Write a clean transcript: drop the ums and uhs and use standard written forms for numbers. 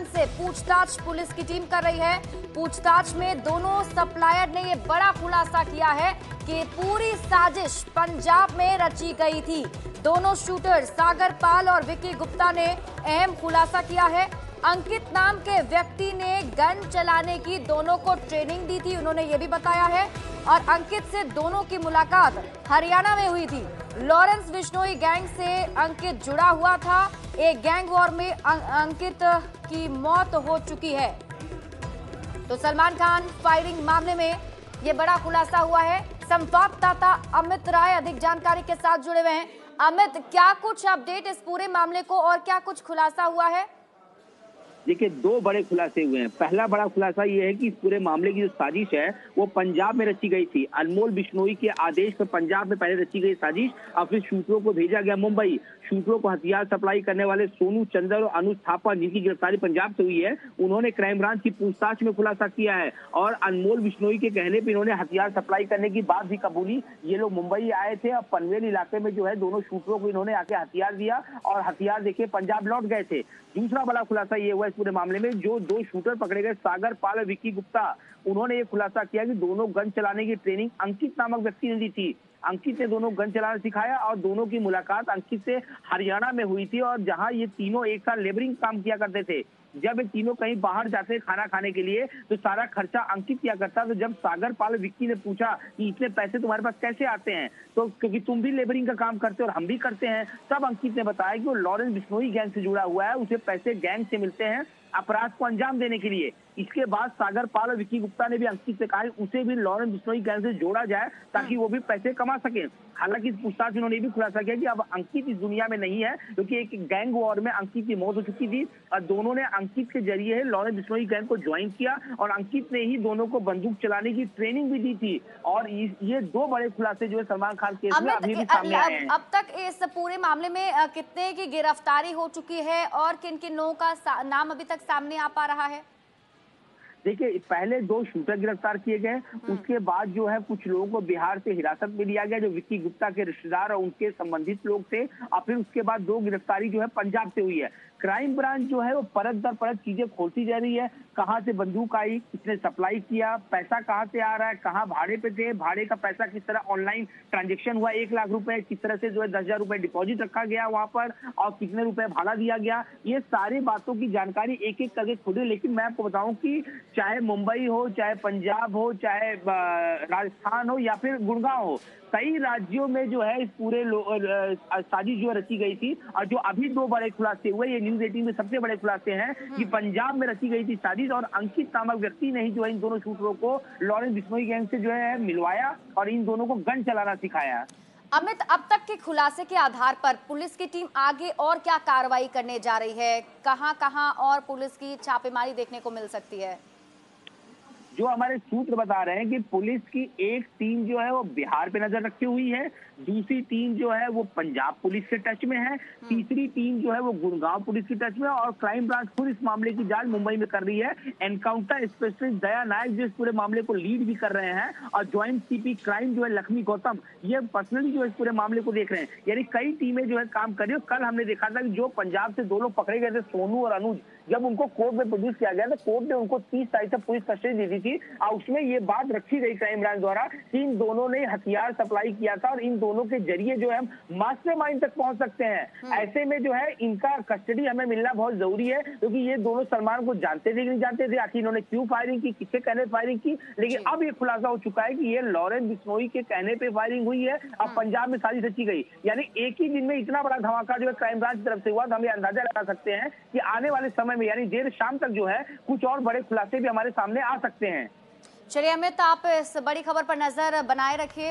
से पूछताछ पुलिस की टीम कर रही है। पूछताछ में दोनों सप्लायर ने ये बड़ा खुलासा किया है कि पूरी साजिश पंजाब में रची गई थी। दोनों शूटर सागर पाल और विक्की गुप्ता ने अहम खुलासा किया है। अंकित नाम के व्यक्ति ने गन चलाने की दोनों को ट्रेनिंग दी थी, उन्होंने ये भी बताया है। और अंकित से दोनों की मुलाकात हरियाणा में हुई थी। लॉरेंस बिश्नोई गैंग से अंकित जुड़ा हुआ था। एक गैंग वॉर में अंकित की मौत हो चुकी है। तो सलमान खान फायरिंग मामले में ये बड़ा खुलासा हुआ है। संवाददाता अमित राय अधिक जानकारी के साथ जुड़े हुए हैं। अमित, क्या कुछ अपडेट इस पूरे मामले को और क्या कुछ खुलासा हुआ है? देखिए, दो बड़े खुलासे हुए हैं। पहला बड़ा खुलासा ये है कि इस पूरे मामले की जो साजिश है वो पंजाब में रची गई थी। अनमोल बिश्नोई के आदेश पर पंजाब में पहले रची गई साजिश और फिर शूटरों को भेजा गया मुंबई। शूटरों को हथियार सप्लाई करने वाले सोनू चंदर और अनुज थापा, जिनकी गिरफ्तारी पंजाब से हुई है, उन्होंने क्राइम ब्रांच की पूछताछ में खुलासा किया है। और अनमोल बिश्नोई के कहने पर इन्होंने हथियार सप्लाई करने की बात भी कबूली। ये लोग मुंबई आए थे और पनवेल इलाके में जो है दोनों शूटरों को इन्होंने आके हथियार दिया और हथियार देके पंजाब लौट गए थे। दूसरा बड़ा खुलासा ये हुआ इस पूरे मामले में, जो दो शूटर पकड़े गए सागर पाल और विक्की गुप्ता, उन्होंने ये खुलासा किया कि दोनों गन चलाने की ट्रेनिंग अंकित नामक व्यक्ति ने दी थी। अंकित ने दोनों गन चलाना सिखाया और दोनों की मुलाकात अंकित से हरियाणा में हुई थी। और जहां ये तीनों एक साथ लेबरिंग काम किया करते थे, जब ये तीनों कहीं बाहर जाते खाना खाने के लिए तो सारा खर्चा अंकित किया करता। तो जब सागर पाल विक्की ने पूछा कि इतने पैसे तुम्हारे पास कैसे आते हैं, तो क्योंकि तुम भी लेबरिंग का काम करते हो और हम भी करते हैं, तब अंकित ने बताया कि वो लॉरेंस बिश्नोई गैंग से जुड़ा हुआ है, उसे पैसे गैंग से मिलते हैं अपराध को अंजाम देने के लिए। इसके बाद सागर पाल और विक्की गुप्ता ने भी अंकित से कहा उसे भी लॉरेंस बिश्नोई गैंग से जोड़ा जाए ताकि वो भी पैसे कमा सके। हालांकि इस पूछताछ में उन्होंने भी खुलासा किया कि अब अंकित इस दुनिया में नहीं है, क्योंकि एक गैंग वॉर में अंकित की मौत हो चुकी थी और दोनों ने अंकित के जरिए लॉरेंस बिश्नोई गैंग को ज्वाइन किया और अंकित ने ही दोनों को बंदूक चलाने की ट्रेनिंग भी दी थी। और ये दो बड़े खुलासे जो है सलमान खान केस में अभी भी सामने आए हैं। अब तक इस पूरे मामले में कितने की गिरफ्तारी हो चुकी है और किन किन लोगों का नाम अभी तक सामने आ पा रहा है? देखिए, पहले दो शूटर गिरफ्तार किए गए, उसके बाद जो है कुछ लोगों को बिहार से हिरासत में लिया गया, जो विक्की गुप्ता के रिश्तेदार और उनके संबंधित लोग थे। और फिर उसके बाद दो गिरफ्तारी जो है पंजाब से हुई है। क्राइम ब्रांच जो है वो परत दर परत चीजें खोलती जा रही है। कहाँ से बंदूक आई, किसने सप्लाई किया, पैसा कहाँ से आ रहा है, कहाँ भाड़े पे थे, भाड़े का पैसा किस तरह ऑनलाइन ट्रांजेक्शन हुआ 1 लाख रुपए, किस तरह से जो है 10,000 रुपए डिपॉजिट रखा गया वहां पर और कितने रुपए भाड़ा दिया गया, ये सारी बातों की जानकारी एक एक करके खुले। लेकिन मैं आपको बताऊं कि चाहे मुंबई हो, चाहे पंजाब हो, चाहे राजस्थान हो या फिर गुड़गांव हो, कई राज्यों में जो है इस पूरे साजिश जो रची गई थी। और जो अभी दो बड़े खुलासे हुए, ये न्यूज़ 18 में सबसे बड़े खुलासे हैं कि पंजाब में रची गई थी साजिश और अंकित नामक व्यक्ति ने ही जो है इन दोनों शूटरों को लॉरेंस बिश्नोई गैंग से जो है मिलवाया और इन दोनों को गन चलाना सिखाया। अमित, अब तक के खुलासे के आधार पर पुलिस की टीम आगे और क्या कार्रवाई करने जा रही है? कहां-कहां और पुलिस की छापेमारी देखने को मिल सकती है? जो हमारे सूत्र बता रहे हैं कि पुलिस की एक टीम जो है वो बिहार पे नजर रखी हुई है, दूसरी टीम जो है वो पंजाब पुलिस के टच में है, तीसरी टीम जो है वो गुड़गांव पुलिस की टच में है और क्राइम ब्रांच खुद इस मामले की जांच मुंबई में कर रही है। एनकाउंटर स्पेशलिस्ट दया नायक जो इस पूरे मामले को लीड भी कर रहे हैं और ज्वाइंट सीपी क्राइम जो है लक्ष्मी गौतम, ये पर्सनली जो इस पूरे मामले को देख रहे हैं। यानी कई टीमें जो है काम कर रही है। कल हमने देखा था कि जो पंजाब से दो लोग पकड़े गए थे, सोनू और अनुज, जब उनको कोर्ट में प्रोड्यूस किया गया तो कोर्ट ने उनको 30 तारीख तक पुलिस कस्टडी दी थी और उसमें ये बात रखी गई क्राइम ब्रांच द्वारा कि इन दोनों ने हथियार सप्लाई किया था और इन दोनों के जरिए जो है हम मास्टरमाइंड तक पहुंच सकते हैं। ऐसे में जो है इनका कस्टडी हमें मिलना बहुत जरूरी है, क्योंकि ये दोनों सलमान को जानते थे कि नहीं जानते थे, आखिर इन्होंने क्यों फायरिंग की, किसके कहने फायरिंग की। लेकिन अब ये खुलासा हो चुका है कि ये लॉरेंस बिश्नोई के कहने पे फायरिंग हुई है। अब पंजाब में साजिश रची गई, यानी एक ही दिन में इतना बड़ा धमाका जो है क्राइम ब्रांच की तरफ से हुआ, तो हमें अंदाजा लगा सकते हैं कि आने वाले समय में यानी देर शाम तक जो है कुछ और बड़े खुलासे भी हमारे सामने आ सकते हैं। चलिए अमित, आप इस बड़ी खबर पर नजर बनाए रखिए।